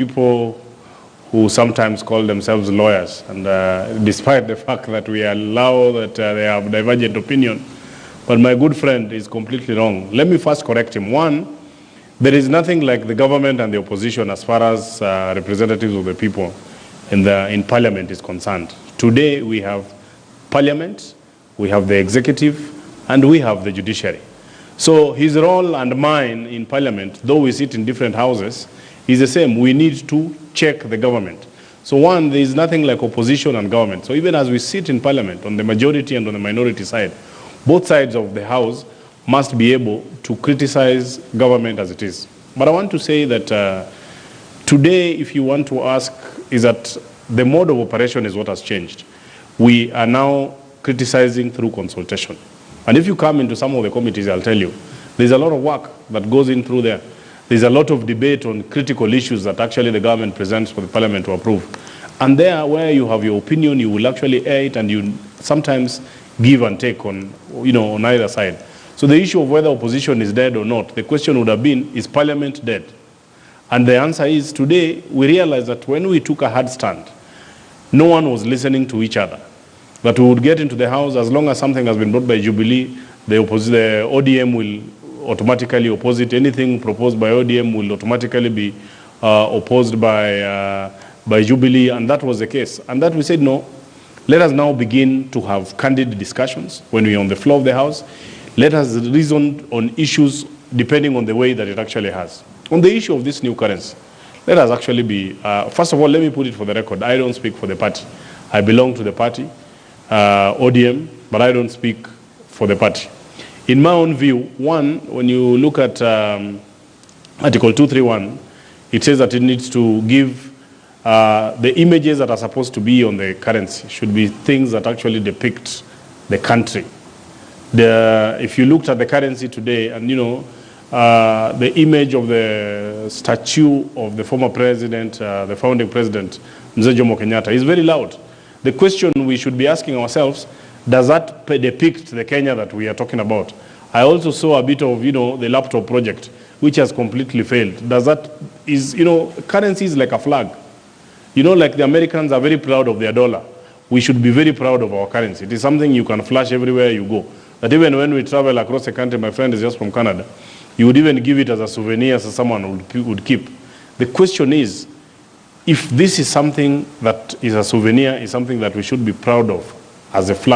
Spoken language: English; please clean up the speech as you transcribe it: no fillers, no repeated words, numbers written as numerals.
people who sometimes call themselves lawyers, and despite the fact that we allow that they have divergent opinion, but my good friend is completely wrong. Let me first correct him. One, there is nothing like the government and the opposition as far as representatives of the people in parliament is concerned. Today we have parliament, we have the executive, and we have the judiciary. So his role and mine in parliament, though we sit in different houses, is the same. We need to check the government. So one, there is nothing like opposition and government. So even as we sit in parliament on the majority and on the minority side, both sides of the house must be able to criticize government as it is. But I want to say that today, if you want to ask, is that the mode of operation is what has changed. We are now criticizing through consultation. And if you come into some of the committees, I'll tell you, there's a lot of work that goes in through there. There's a lot of debate on critical issues that actually the government presents for the parliament to approve. And there, where you have your opinion, you will actually air it, and you sometimes give and take on, on either side. So the issue of whether opposition is dead or not, the question would have been, is parliament dead? And the answer is, today, we realize that when we took a hard stand, no one was listening to each other. That we would get into the house, as long as something has been brought by Jubilee, the ODM will automatically oppose it. Anything proposed by ODM will automatically be opposed by Jubilee, and that was the case. And that we said, no, let us now begin to have candid discussions when we are on the floor of the house. Let us reason on issues depending on the way that it actually has. On the issue of this new currency, let us actually be, first of all, let me put it for the record, I don't speak for the party. I belong to the party, ODM, but I don't speak for the party. In my own view, one, when you look at Article 231, it says that it needs to give the images that are supposed to be on the currency should be things that actually depict the country. If you looked at the currency today, and the image of the statue of the former president, the founding president, Mzee Jomo Kenyatta, is very loud. The question we should be asking ourselves, does that depict the Kenya that we are talking about? I also saw a bit of, the laptop project, which has completely failed. Does that, currency is like a flag. Like the Americans are very proud of their dollar. We should be very proud of our currency. It is something you can flash everywhere you go. That even when we travel across the country, my friend is just from Canada, you would even give it as a souvenir so someone would keep. The question is, if this is something that is a souvenir, is something that we should be proud of as a flag.